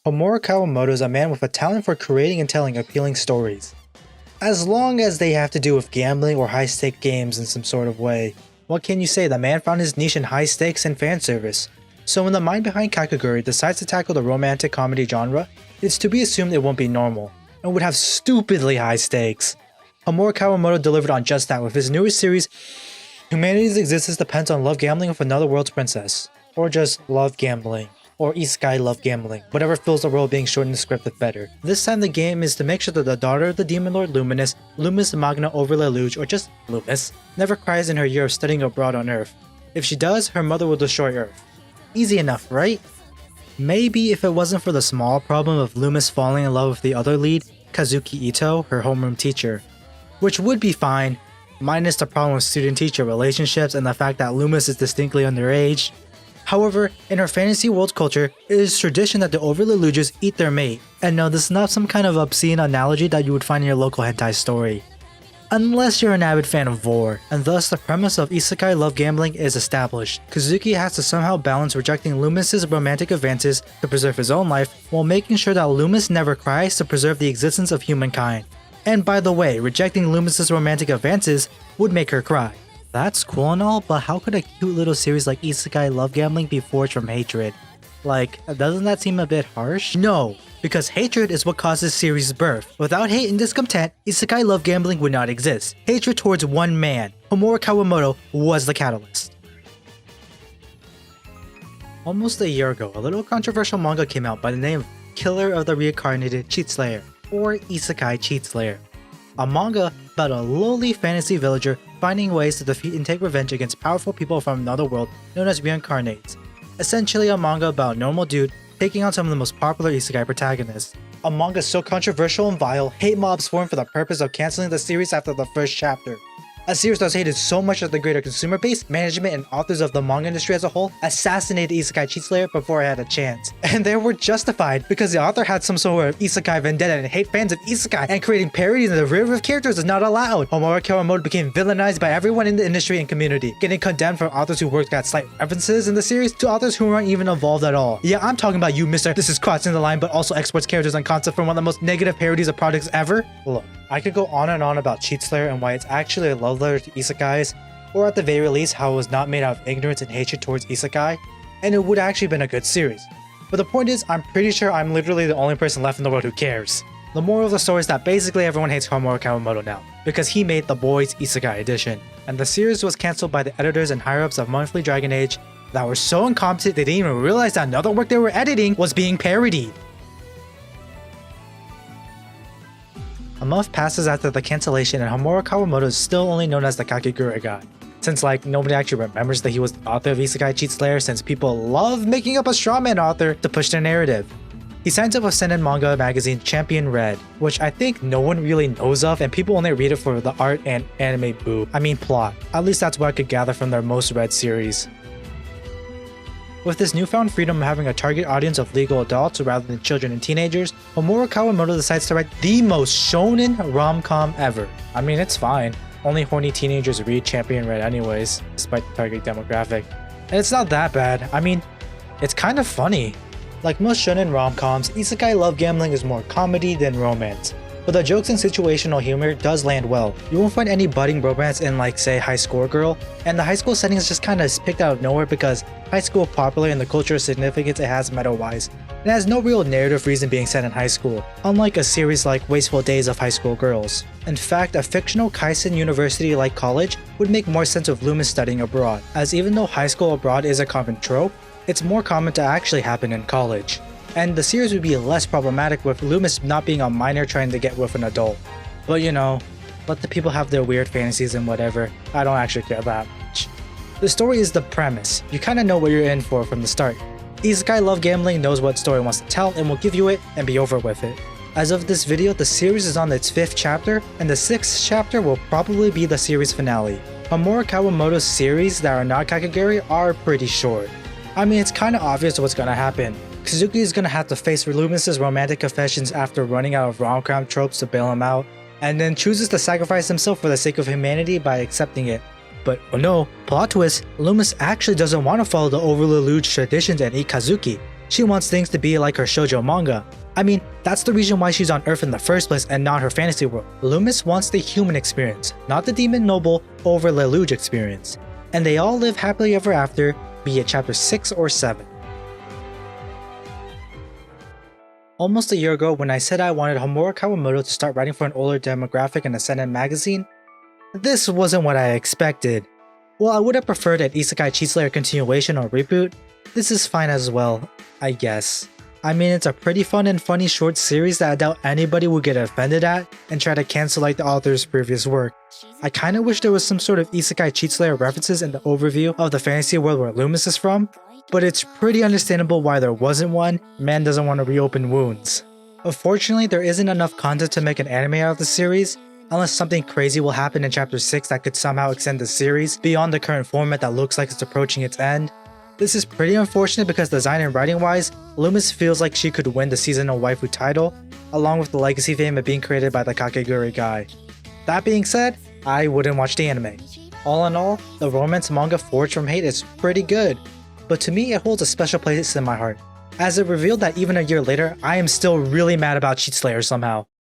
Homura Kawamoto is a man with a talent for creating and telling appealing stories. As long as they have to do with gambling or high-stake games in some sort of way. What can you say, the man found his niche in high stakes and fan service. So when the mind behind kakegurui decides to tackle the romantic comedy genre, it's to be assumed it won't be normal, and would have stupidly high stakes. Homura Kawamoto delivered on just that with his newest series, Humanity's Existence Depends on Love Gambling with Another World's Princess. Or just Love Gambling. Or Isekai Love Gambling. Whatever fills the role being shortened and scripted better. This time the game is to make sure that the daughter of the Demon Lord Luminous, Lumis Magna Overleluge, or just Lumis, never cries in her year of studying abroad on Earth. If she does, her mother will destroy Earth. Easy enough, right? Maybe if it wasn't for the small problem of Lumis falling in love with the other lead, Kazuki Ito, her homeroom teacher. Which would be fine, minus the problem with student-teacher relationships and the fact that Lumis is distinctly underage. However, in her fantasy world culture, it is tradition that the Overleluges eat their mate. And no, this is not some kind of obscene analogy that you would find in your local hentai story. Unless you're an avid fan of vor, and thus the premise of Isekai Love Gambling is established. Kazuki has to somehow balance rejecting Lumis' romantic advances to preserve his own life, while making sure that Lumis never cries to preserve the existence of humankind. And by the way, rejecting Lumis' romantic advances would make her cry. That's cool and all, but how could a cute little series like Isekai Love Gambling be forged from hatred? Like, doesn't that seem a bit harsh? No, because hatred is what causes series' birth. Without hate and discontent, Isekai Love Gambling would not exist. Hatred towards one man, Homura Kawamoto, was the catalyst. Almost a year ago, a little controversial manga came out by the name of Killer of the Reincarnated Cheat Slayer, or Isekai Cheat Slayer. A manga about a lowly fantasy villager finding ways to defeat and take revenge against powerful people from another world known as reincarnates. Essentially a manga about a normal dude taking on some of the most popular isekai protagonists. A manga so controversial and vile, hate mobs formed for the purpose of cancelling the series after the first chapter. A series that was hated so much that the greater consumer base, management, and authors of the manga industry as a whole assassinated Isekai Cheat Slayer before it had a chance. And they were justified, because the author had some sort of isekai vendetta and hate fans of isekai, and creating parodies in the rear of characters is not allowed. Homura Kawamoto became villainized by everyone in the industry and community, getting condemned from authors who worked at slight references in the series to authors who weren't even involved at all. Yeah, I'm talking about you, Mr. This is crossing the line, but also exports characters and concept from one of the most negative parodies of products ever. Look, I could go on and on about Cheat Slayer and why it's actually a love letter to isekais, or at the very least how it was not made out of ignorance and hatred towards isekai, and it would actually been a good series. But the point is, I'm pretty sure I'm literally the only person left in the world who cares. The moral of the story is that basically everyone hates Homura Kawamoto now, because he made the Boys Isekai edition, and the series was cancelled by the editors and higher-ups of Monthly Dragon Age that were so incompetent they didn't even realize that another work they were editing was being parodied. A month passes after the cancellation and Homura Kawamoto is still only known as the kakegurui guy. Since nobody actually remembers that he was the author of Isekai Cheat Slayer, since people love making up a strawman author to push their narrative. He signs up with seinen manga magazine Champion Red, which I think no one really knows of and people only read it for the art and anime plot. At least that's what I could gather from their most read series. With this newfound freedom of having a target audience of legal adults rather than children and teenagers, Homura Kawamoto decides to write the most shonen rom-com ever. I mean, it's fine. Only horny teenagers read Champion Red anyways, despite the target demographic. And it's not that bad. I mean, it's kind of funny. Like most shonen rom-coms, Isekai Love Gambling is more comedy than romance. But the jokes and situational humor does land well. You won't find any budding romance in say High Score Girl, and the high school setting is just kinda picked out of nowhere because high school is popular and the cultural significance it has meta-wise. It has no real narrative reason being set in high school, unlike a series like Wasteful Days of High School Girls. In fact, a fictional Kaisen university like college would make more sense with Lumis studying abroad, as even though high school abroad is a common trope, it's more common to actually happen in college. And the series would be less problematic with Lumis not being a minor trying to get with an adult. But you know, let the people have their weird fantasies and whatever, I don't actually care that much. The story is the premise, you kinda know what you're in for from the start. Isekai Love Gambling knows what story it wants to tell and will give you it and be over with it. As of this video, the series is on its 5th chapter, and the 6th chapter will probably be the series finale. Homura Kawamoto's series that are not kakegurui are pretty short. I mean, it's kinda obvious what's gonna happen. Kazuki is gonna have to face Lumis' romantic confessions after running out of rom-com tropes to bail him out, and then chooses to sacrifice himself for the sake of humanity by accepting it. But oh no, plot twist, Lumis actually doesn't want to follow the Overleluge traditions and eat Kazuki. She wants things to be like her shoujo manga. I mean, that's the reason why she's on Earth in the first place and not her fantasy world. Loomis wants the human experience, not the demon noble over Lelouch experience. And they all live happily ever after, be it chapter 6 or 7. Almost a year ago, when I said I wanted Homura Kawamoto to start writing for an older demographic in a seinen magazine, this wasn't what I expected. While I would have preferred an Isekai Cheat Slayer continuation or reboot, this is fine as well, I guess. I mean, it's a pretty fun and funny short series that I doubt anybody would get offended at and try to cancel like the author's previous work. I kinda wish there was some sort of Isekai Cheat Slayer references in the overview of the fantasy world where Loomis is from, but it's pretty understandable why there wasn't one. Man doesn't want to reopen wounds. Unfortunately, there isn't enough content to make an anime out of the series, unless something crazy will happen in chapter 6 that could somehow extend the series beyond the current format that looks like it's approaching its end. This is pretty unfortunate because design and writing wise, Loomis feels like she could win the seasonal waifu title, along with the legacy fame of being created by the kakegurui guy. That being said, I wouldn't watch the anime. All in all, the romance manga Forged from Hate is pretty good, but to me it holds a special place in my heart, as it revealed that even a year later, I am still really mad about Cheat Slayer somehow.